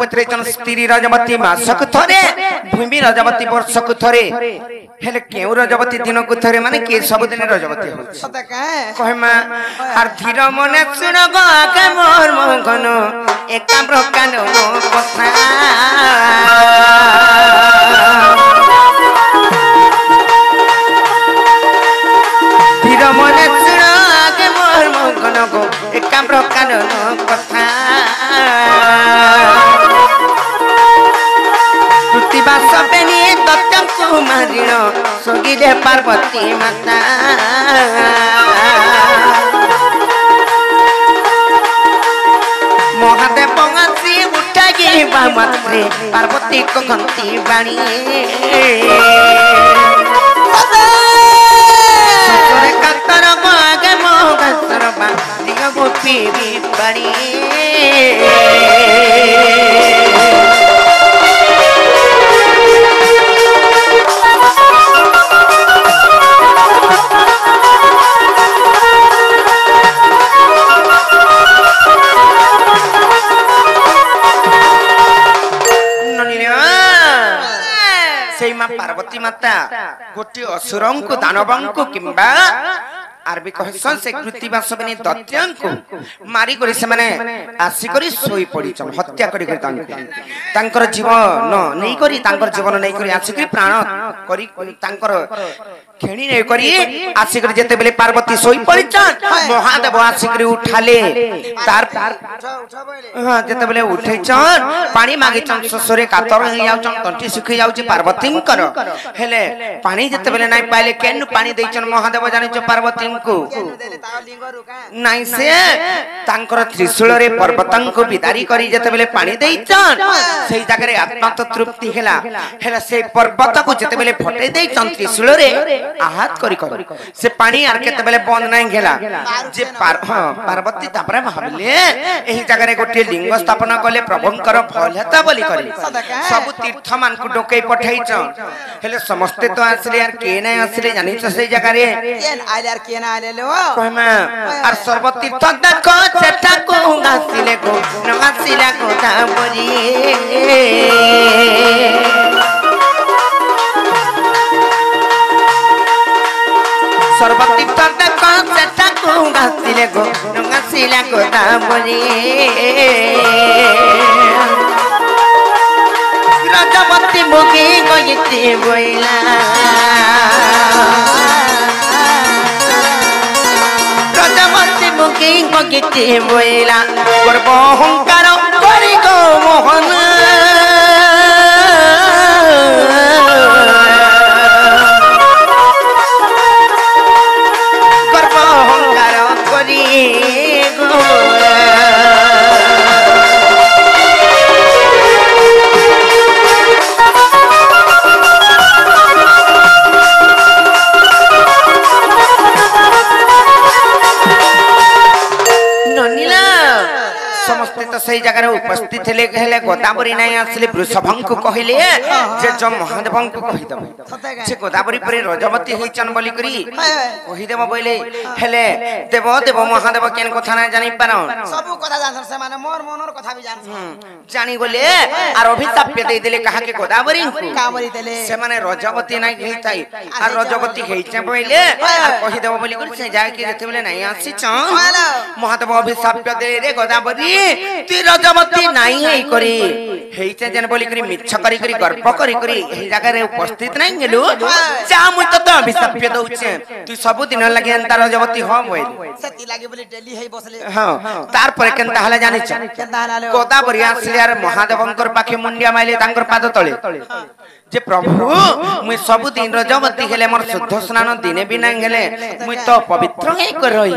पत्रे जन स्त्री रजवती मासक थरे भूमि रजवती वर्षक थरे हेले केउ रजवती दिन को थरे माने के सब दिन रजवती हो सत कहे कहमा आर धीर मने सुन गो के मोर मोहन एका प्रकार कथा धीर मने सुन के मोर मोहन गो एका प्रकार कथा तुतिबा सबेनी दत्तम कुमारीण सगिले पार्वती माता महादेव गासी उठागी बामत्रे पार्वती को घंटी बाणी सतरे कातर बागे मोगसर बा दिग गोपी बाणी पार्वती माता गोटे असुरं को दानवं को किंबा आरबी कहसन से कृतिबा सबने दत्त्यं को मारी करी से माने आसी करी सोई पड़ी चन हत्या करी तांकर जीवन नहीं करी तांकर जीवन नहीं करी आसी करी प्राण करी तांकर खेणी नहीं करी आसी करी जेते बेले पार्वती सोई पड़ी चन महादेव आसी करी उठाले तार हां जेते बेले उठै चन पानी मागे चन ससुरे कातर हो जाउ चन तंटी सुखी जाउ पार्वती कर हेले पानी जेते बेले नहीं पाइले केन पानी दै चन महादेव जानि छ पार्वती को नहीं से तांकर त्रिशूल रे पर्वतन को विदारी करी जते बेले पानी देइचन सेही जगह रे आत्मा तो तृप्ति हेला हेला से पर्वत को जते बेले फटे देइचन त्रिशूल रे आहात करी से पानी आर केते बेले बंद नहीं गेला जे पार्वती तापरे भाबले एही जगह रे गोटे लिंग स्थापना कले प्रभुंकर फल हेता बोली करी सब तीर्थ मान को डोके पठाइचन हेले समस्त तो आसले यार के नै आसले जानि छ से जगह रे केन आइले यार केन कहमा आर सर्वतीर्थ देखो सेठा को गासिले को नगासिला को ताबरी सर्वतीर्थ देखो सेठा को गासिले को नगासिला को ताबरी रजवती मुगी गयति बोइला मुखी गीति बोइला गर्व अहंकार करी गो मोहन गर्व अहंकार करी गो तो सही जगह उपस्थित हेले हेले गोदावरी नहीं आसले वृषभं को कहले जे जो महादेवं को कहि दब जे गोदावरी परे रजवती हेचन बोली करी कहि देबो बोले हेले देव देव महादेव केन कथा ना जानि पारो सब कथा जान से माने मोर मनोर कथा भी जान जानि बोले आर अभिशाप दे देले कहा के गोदावरी को कामरी देले से माने रजवती नहीं हेइताई आर रजवती हेइचे बोले आर कहि देबो बोली करी से जाय के जेते बोले नहीं आसी छ महादेव अभिशाप दे रे गोदावरी ती रजवती नहीं है करी हेइचे जन बोली करी मिछ करी करी गर्व करी करी एही जगह रे उपस्थित नहीं गेलु जा मुई तो अभिशाप दउछे तू सब दिन लागि अंतर रजवती हो मोइल सती लागि बोली डेली है बसले हां तार पर केनता हला जानि छ केनता हला गोदावरी आसले यार महादेवंकर पाखे मुंडिया माइले तांकर पाद तळे जे प्रभु मुई सब दिन रजवती हेले मोर शुद्ध स्नान दिने बिना हेले मुई तो पवित्र हे कर रही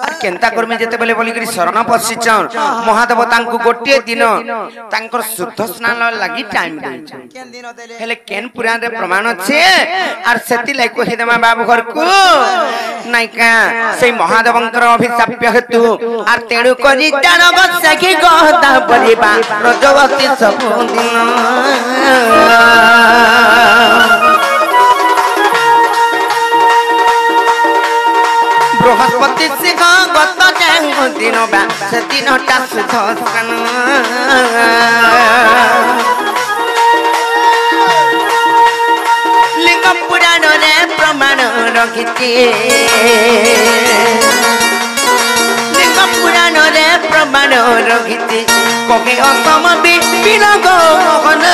आर केनता करमे जेते बेले बोली करी शरण पसिचन महादेव तांको गोटे दिन तांकर शुद्ध स्नान लागि टाइम दै केन दिन देले हेले केन पुराण रे प्रमाण छे आर सेति लाई को हेदमा बाबू घर को नाइका सेई महादेवंकर अभिशाप हेतु आर तेणु करी जानब सखी गहदा बलिबा रजवती सब दिन बृहस्पति सिंह गत दिन बा से दिनटा सुध रखिते देख पुराण रे प्रमाण रखिते कहे असम बिलग मोहन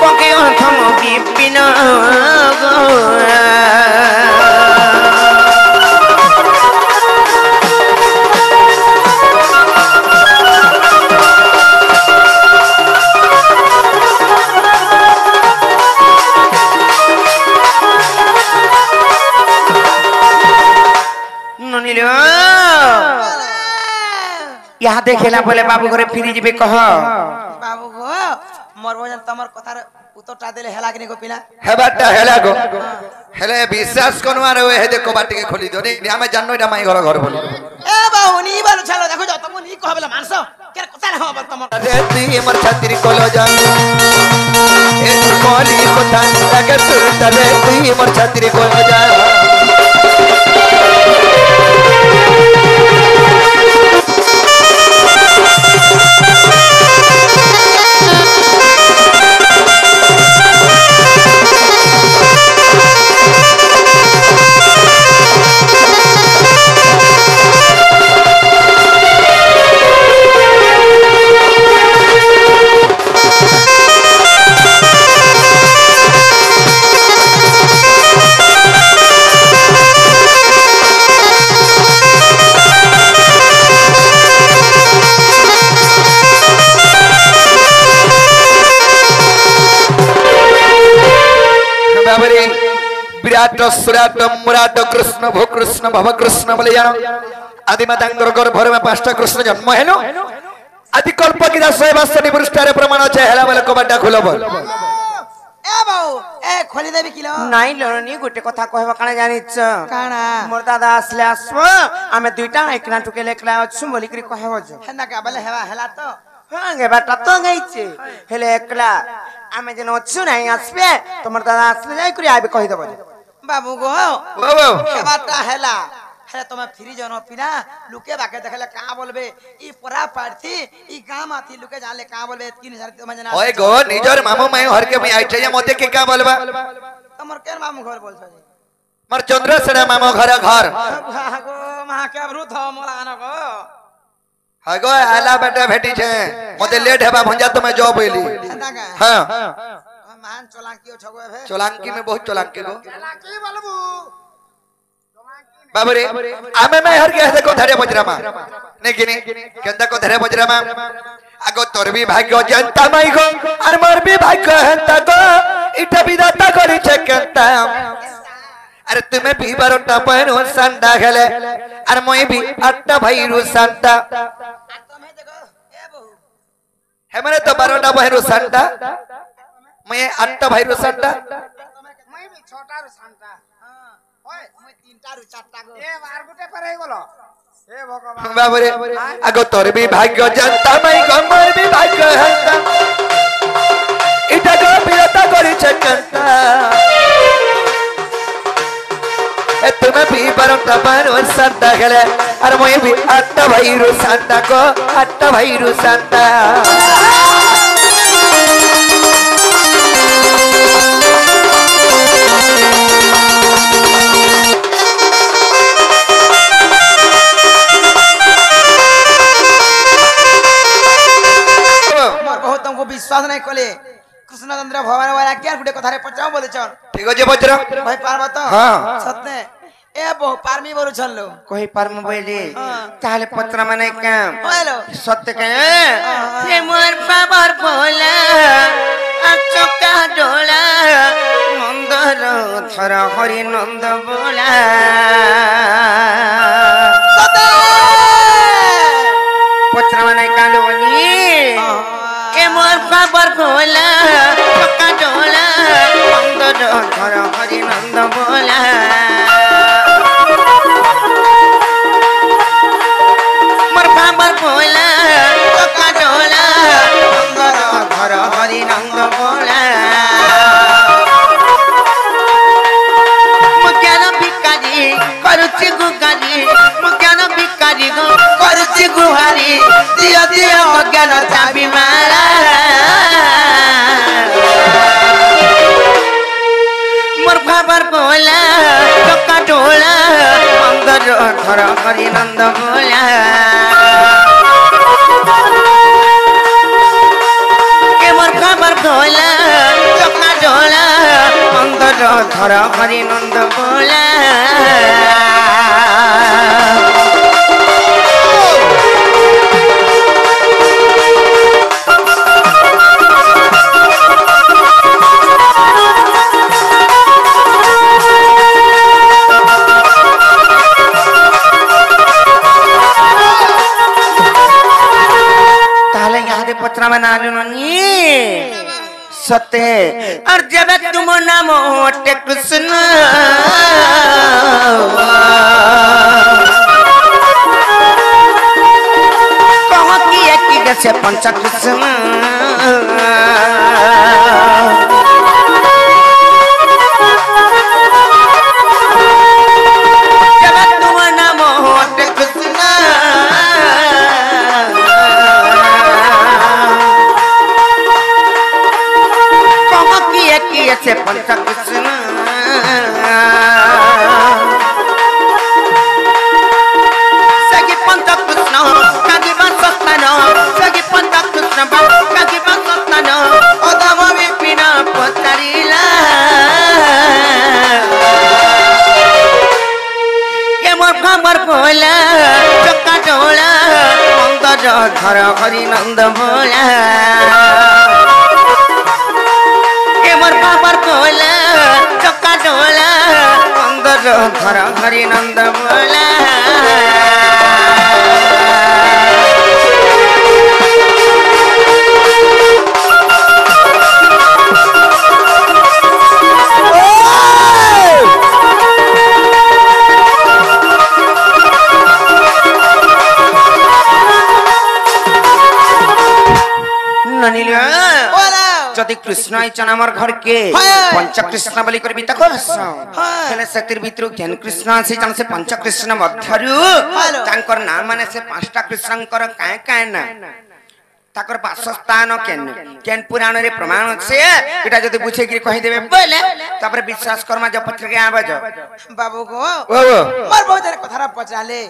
कहे असम विपिन यहाँ देखेला बोले बाबू घरे फिरी जीवे कह बाबू गो मोर भजन तमर कथार उत्तरटा देले हेला कि गो पिला हेबाटा हेला गो हेले विश्वास कोनवार होए हे देखो बाटी के खोली दो नी हमें जाननो इटा माई घर घर बोली ए बाबू नी बाल छलो देखो जा तुम नी कहबेला मानसो के कथा हो बल तमर रे ती हमर छात्री कोलो जान ए कोली कथा लगे सुरत रे ती हमर छात्री कोलो जान विराट सुराट मुराट कृष्ण भो कृष्ण भव कृष्ण बलियान आदि मातांगर गर्भर में 5टा कृष्ण जन्म हेलो आदि कल्प गिरा 100 निवृष्टारे प्रमाण छे हेला बेले कबाटा खोलब ए बाबू ए खोली देबी किलो नाई लरनी गोटे कथा कहबा काने जानिछ काना मोर दादा आसले आसबो आमे दुईटा एकना टुकेले एकला अछु बोली करी कहबो जो हेना का बेले हेवा हेला तो हां गे बेटा तो गईछे हेले एकला आमे जन अछु नाही आसबे तोमर दादा आसले जाई करी आबे कहि देबो बाबू गो बाबू हेबाटा हेला हेले तमे फ्री जनो पिना लुके बाके देखले का बोलबे ई परा पार्थी ई गाम आथी लुके जाले का बोलबे 3000 तमे जना ओए गो निजर मामू मैं हर के मैं आइछे मते के का बोलबा तमर केर मामू घर बोलछो जी मर चंद्रसेना मामू घर घर गो महा के अबरु थ मोला आन गो हागो आला बेटा भेटी छे मते लेट हेबा भंजा तो मैं जॉब होइली हेना का हां मान चोलांकी छगो भे चोलांकी में बहुत चोलांकी गो चोलांकी बोलबू बाबरे आमे मैं हर के देखो धरे बजरामा नेकिनी केंदा को धरे बजरामा आगो तोर भी भाग्य जनता माई गो और मोर भी भाग्य हंता गो इटा विधाता करी छे केंता अरे तुम्हें भी बारोटा पहनो संडा खेले और मोई भी 8टा भाईरू संडा तमे देखो ए बहू है माने तो 12टा भाईरू संडा मैं 8टा भाईरू संडा मैं भी 6टा रु संता हां ओए मैं 3टा रु 4टा गो ए बार गुटे पर हे बोलो हे भगवान बाबरे आगो तोर भी भाग्य जनता माई गो मोर भी भाग्य हंता इटा गो विधाता करी छे केंता तुम्हें भी बारोटा पहनो संडा खेले और मैं भी 8टा भाईरू संडा को 8टा भाईरू संडा बहुत तुमको विश्वास नहीं कोले कृष्णचंद्र भगवान वाला क्या गुटे कथारे पचाओ बोले चल ठीक है बजरा भाई पार्वत हाँ। सत्य ए बहु पारमी बोलु छल्लो कहि परम बोले ताले पत्र माने काम हेलो सत्य के ये मोर बाबर बोला अचका डोला मंदर थर हरि नंद बोला पत्र माने कालोनी ये मोर बाबर बोला अचका डोला मंदर थर हरि नंद बोला बोला चका डोला मंगल घर हरि नंद बोला मुख्यान भिकारी करुचि गुगारी मुख्यान भिकारी गो करुचि गुहारी दी यदि अज्ञान चाबी माला मोर खबर बोला चक्का डोला अंदर घर हरि नंद बोला के मोर खबर बोला चक्का डोला अंदर घर हरि नंद बोला पत्रा में नानी सत्य और जब तुम नाम होटे कृष्ण कहो कि एक से पंच कृष्ण जब तुम नाम होटे कृष्ण से पंच कृष्ण सगी पंच कृष्ण कागी बसतन सगी पंच कृष्ण कागी बसतन ओदम विपिन पचारिला के मोर खबर बोला चक्का डोला अंदर घर हरि नंद बोला मोर बाबर बोला चक्का डोला अंदर घर हरि नंद बोला जदि कृष्ण आइचन हमर घर के पंच कृष्ण बोली कर बीता करस हेले सतिर भीतर ज्ञान कृष्ण आसी जन से पंच कृष्ण मध्यरु तांकर नाम माने से पांचटा कृष्णकर काहे काहे ना ताकर वासस्थान केन पुराण रे प्रमाण से एटा जदि पूछे कि कहि देबे बोले तापर विश्वास कर्मा जब पत्रिका आबज बाबू को मोर बहुत कथरा पचाले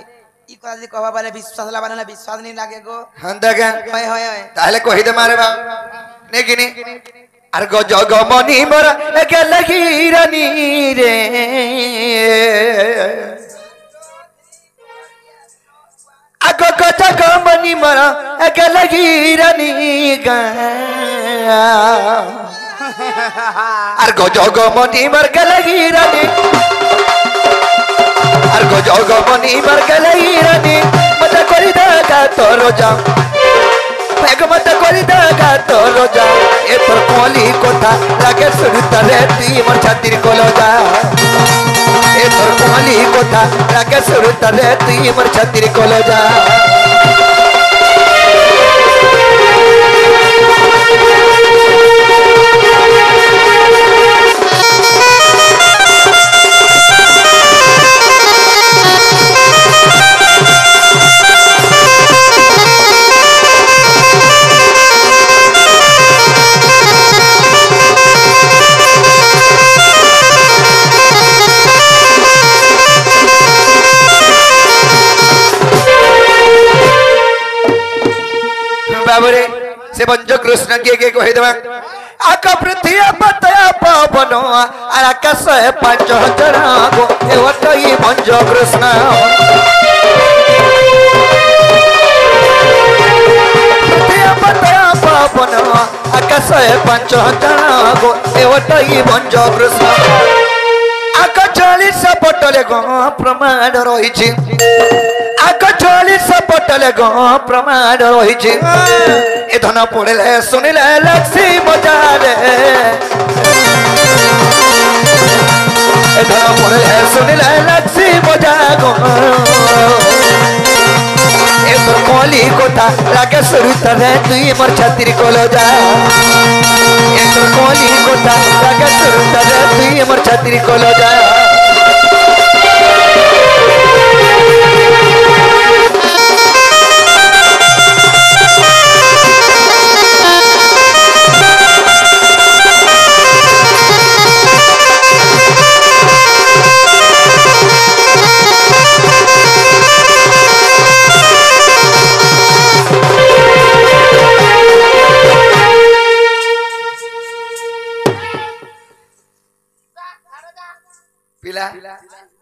ई कह दे कहबा वाले विश्वास ला बनला विश्वास नहीं लागे गो हंदगा होय होय ताले कहि दे मारे बा नेकिनी अर गो जगमनी मोर के लगिरनी रे अगो गो जगमनी मोर के लगिरनी गा अर गो जगमनी मोर के लगिरनी अर गो जगमनी मोर के लगिरनी मत करि दागा तोरो जा मत करि दागा तोरो जा ए तोर कोली कोठा लागे सुरत रे ती मोर छातिर कोलो जा ए तोर कोली कोठा लागे सुरत रे ती मोर छातिर कोलो जा बाबरे से पंच कृष्ण के कहि देबा आका पृथ्वी पतया पवन और आकाश है पंच हजार गो ए वतई पंच कृष्ण पृथ्वी पतया पवन आकाश है पंच हजार गो ए वतई पंच कृष्ण आका 40 पटले गो प्रमाण रहिछि आका 40 पटले गो प्रमाण रहिछि ए धन पड़े सुनिले लक्ष्मी बजारे ए धन पड़े सुनिले लक्ष्मी बजा गो ए तोर कोली कोठा लागे सुरत रे तुई मोर छातिर कोलो जा ए तोर कोली कोठा लागे सुरत रे तुई मोर छातिर कोलो जा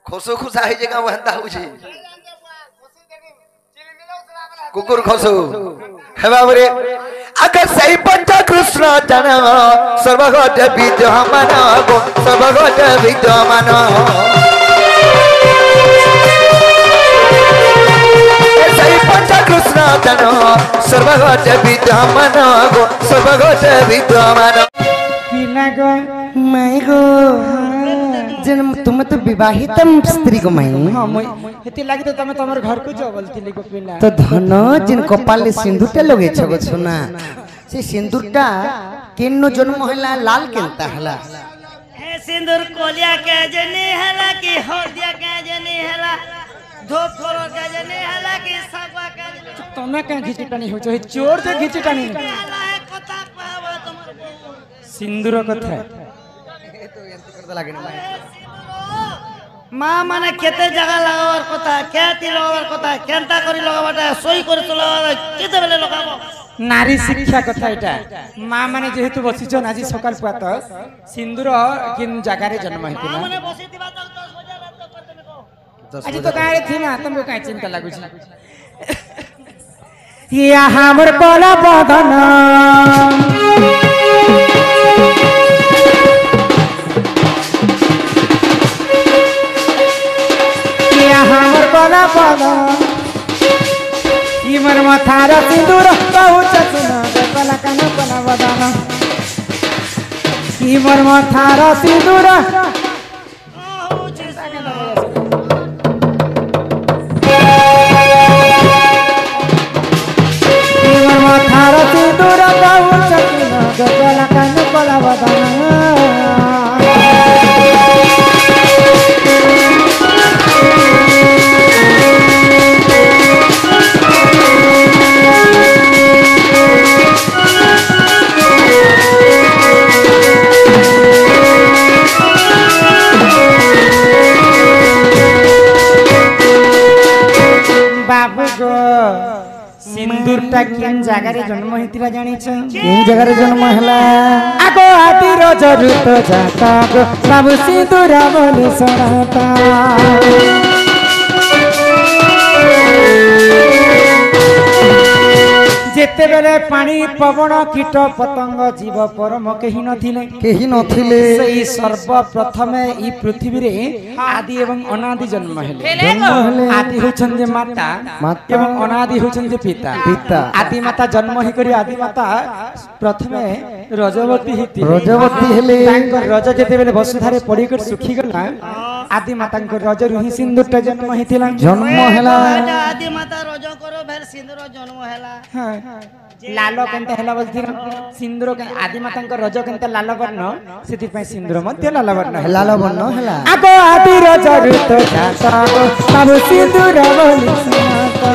ଖସୁ ଖୁସା ହେଇଛି ଗାଁ ହେନ୍ତା ହଉଛି କୁକୁର ଖସୁ ହେବା ପରେ ଆଗ ସେଇ ପଞ୍ଚ କୃଷ୍ଣ ଜାଣ ସର୍ବଗତ ବିଦ୍ୟମାନ ସର୍ବଗତ ବିଦ୍ୟମାନ ସେଇ ପଞ୍ଚ କୃଷ୍ଣ ଜାଣ ସର୍ବଗତ ବିଦ୍ୟମାନ ସର୍ବଗତ ବିଦ୍ୟମାନ माई गो जन तुम तो विवाहित स्त्री को माई हां मैं हेती लागि तो तमे तमर घर को जो बोलतिली को पिना तो धन जिन कपाल ले सिंदूरटा लगे छगो सुना से सिंदूरटा केनो जन्म हला लाल केनता हला हे सिंदूर कोलिया के जने हला कि हल्दिया के जने हला धूप फरो के जने हला कि सबा के जने तमे का घिची टानी हो छ चोर से घिची टानी हला है कथा पावा तमर बहू सिंदूर कथा মা মানে খেতে জায়গা লাগাবার কথা খেতি লাগাবার কথা কেনতা করি লাগাবাটা সই করে তো লাগাবা কেতে বেলে লাগাবো नारी शिक्षा कथा एटा मां माने जेहेतु बसिछन आज सकाल पुआत सिंदूर किन जगह रे जन्म हेतिला মানে বসে দিবা তো 10,000 রাত করে তুমি কো आज तो गाय रे थी ना तुमको काई चिंता लागु छी या हमर कोला बदन हमर कोला बदन इमर माथारा सिंदूर बहुत सुना कोला कान कोला बदन इमर माथारा सिंदूर इमर माथारा सिंदूर बहुत सुना कोला कान कोला बदन बाबू गो सिंदूरटा केन जगह रे जन्म हेतिला जानि छ केन जगह रे जन्म हला आगो आदि रजरुत जाता गो बाबू सिंदूर बोले सनाता जेते बेले पानी पवन कीट पतंग जीव परम केही नथिले सेई सर्वप्रथमे ई पृथ्वी रे आदि एवं अनादि जन्म हेले आदि होछन जे माता एवं अनादि होछन जे पिता आदि माता जन्म ही करी आदि माता प्रथमे रजवती हेले तांकर रज जेते बेले वसुधारे पड़ी कर सुखी गला आदि माता को रज रुहि सिंदूरटा जन्म हेतिला आदि माता रज करो भेर सिंदूर जन्म हैला लाल केनता हैला बोलथि सिंदूर के आदि माता को रज केनता लाल वर्ण सेति पय सिंदूर मध्य लाल वर्ण हैला आगो आदि रज रुत जाता सब सिंदूर बोली सुनाता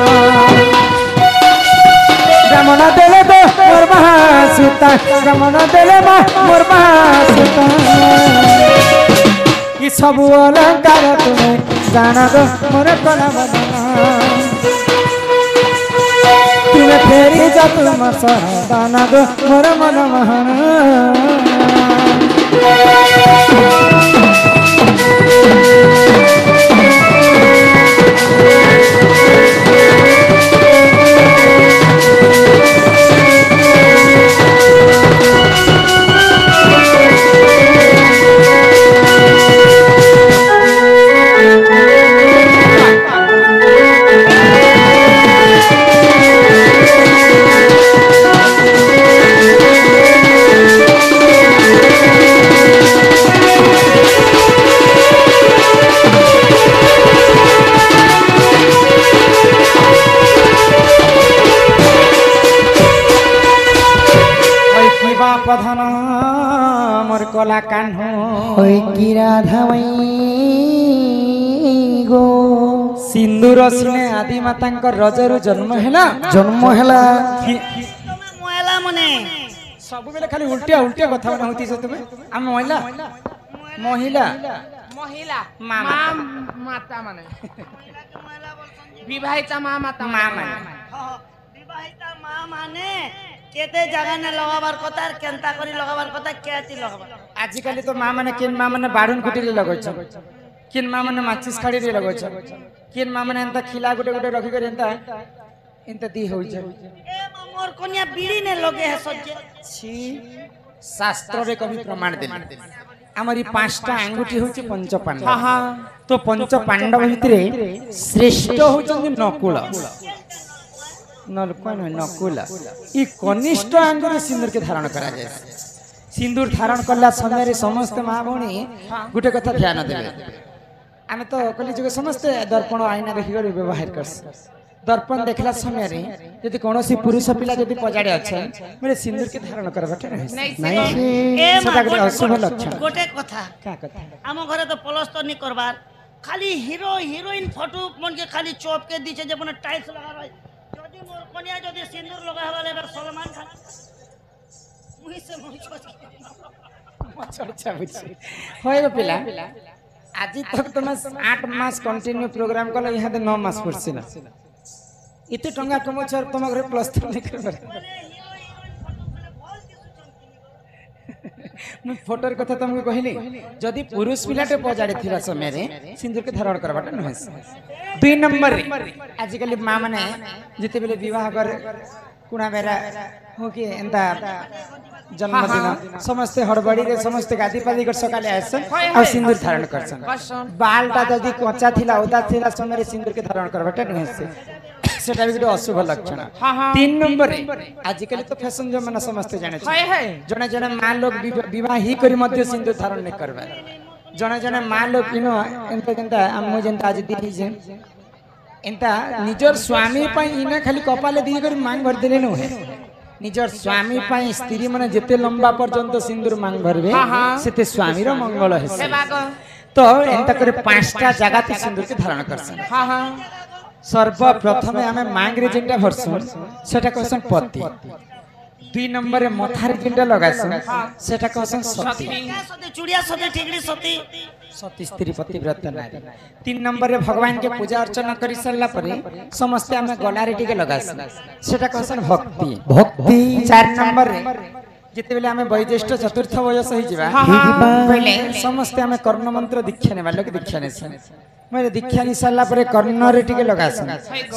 रमण देले दो मोर महासुता रमण देले मोर महासुता ये सब अलंकार तुम्हें जाना दो मोर कोला बदना तुम्हें फेरी जा तुम दाना दो मोर मन महान प्रधान मोर कला कान्हो होय की राधामई गो सिंदूर सिने आदि माता रजरु जन्म हैला महिला मने सब बेले खाली उल्टिया उल्टिया कथा बना होती छ तुमे हम महिला महिला महिला माता माने विवाहिता माता माने विवाहिता माने केते जगह ने लगाबार कथा केनता करी लगाबार कथा केति लगाबार आजकल तो मां माने केन मां माने बाढुन कुटिले लगै छ किन माँ मैंने माचिस खाड़ी रे लगो छ किन माँ मैंने एंता खिला गुटे गुटे रखी कर एंता एंता दी होई छ ए मोर कन्या बीड़ी ने लगे है सज्जे छी शास्त्र रे कभी प्रमाण देली हमारी पांचटा अंगूठी होची पंच पांडव हां हां तो पंच पांडव भितरे श्रेष्ठ होचंदी नकुल नलकोन नकुल ई कनिष्ठ अंगुरी सिंदूर के धारण करा जाय सिंदूर धारण करला समय रे समस्त मां भणी गुटे कथा ध्यान देबे आमे तो कली जुग समस्त दर्पण आईना देखि कर व्यवहार करस दर्पण देखला समय रे यदि कोनोसी पुरुष पिला यदि पजाडे अछि मेरे सिंदूर के धारण करबाटे नहीं ए सेटा के अशुभ लक्षण गोटे कथा का कथा हम घरे तो पलस्तर नहीं करबार खाली हीरो हीरोइन फोटो मन के खाली चौप के दीचे जे बने टाइल्स लगा रही यदि मोर कन्या यदि सिंदूर लगा वाले बार सलमान खान मुही से मुही छोड़ चर्चा बुझी होय गो पिला आज तक तुम 8 मास कंटिन्यू प्रोग्राम कल यहाँ 9 मास पड़ছিল इते टंगा कमो छर तुम घरे प्लस्तर नहीं करबर मैं फोटोर कथा तुमको कहली जदि पुरुष पिलाटे पजाड़े थिला समय रे सिंदूर के धारण करबाटा न है 2 नंबर आजिकल मां माने जते बेले विवाह कर कुणा बेरा हो कि एंता जन्मदिन समस्त हड़बड़ी रे समस्त गादी पादी कर सकाले आसन और सिंदूर धारण करसन बालटा जदि कच्चा थिला ओदा थिला समय रे सिंदूर के धारण करबाटा न है सेटा भी गोटे अशुभ लक्षण 3 नंबर आजिकल तो फैशन जमाना समस्त जाने जने जने मां लोग विवाह ही करी मध्य सिंदूर धारण नहीं करबा जने जने मां लोग इनो एंता जेंता हम जेंता आज दिली जे एंता निजर स्वामी पई इना खाली कपाले दी कर मांग भर देले न है निजर स्वामी पई स्त्री माने जेते लंबा पर्यंत सिंदूर मांग भरबे सेते स्वामी रो मंगल है तो एंता करे 5टा जगह ते सिंदूर के धारण करसन हां हां सर्वप्रथम आमे मांग रे जिंटा भरसन सेटा कहसन पति 2 नंबर रे मथारे जिंटा लगासन सेटा कहसन सती सती चूड़िया सती ठिकड़ी सती सती स्त्री पतिव्रत नारी 3 नंबर रे भगवान के पूजा अर्चना करि सरला परे समस्त आमे गलारे टिके लगासन सेटा कहसन भक्ति भक्ति 4 नंबर रे जिते बेले आमे वैज्येष्ठ चतुर्थ वयस ही जिबा पहले समस्त आमे कर्ण मंत्र दीक्षा नेबा लोग दीक्षा नेसन मेरे दीक्षा नि सरला परे कर्ण रे टिके लगासन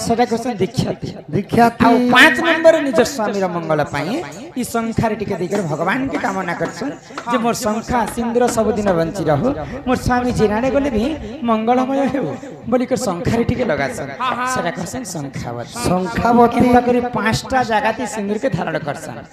सेटा कहसन दीक्षा आ 5 नंबर रे निज स्वामी रो मंगल पाई ई संख्या रे टिके देकर भगवान के कामना करछन जे मोर संख्या सिंदूर सब दिन बंची रहू मोर स्वामी जिराणे गले भी मंगलमय हेउ बोली कर संख्या रे टिके लगासन सेटा कहसन संख्यावती एंता करे 5टा जगह ती सिंदूर के धारण करसन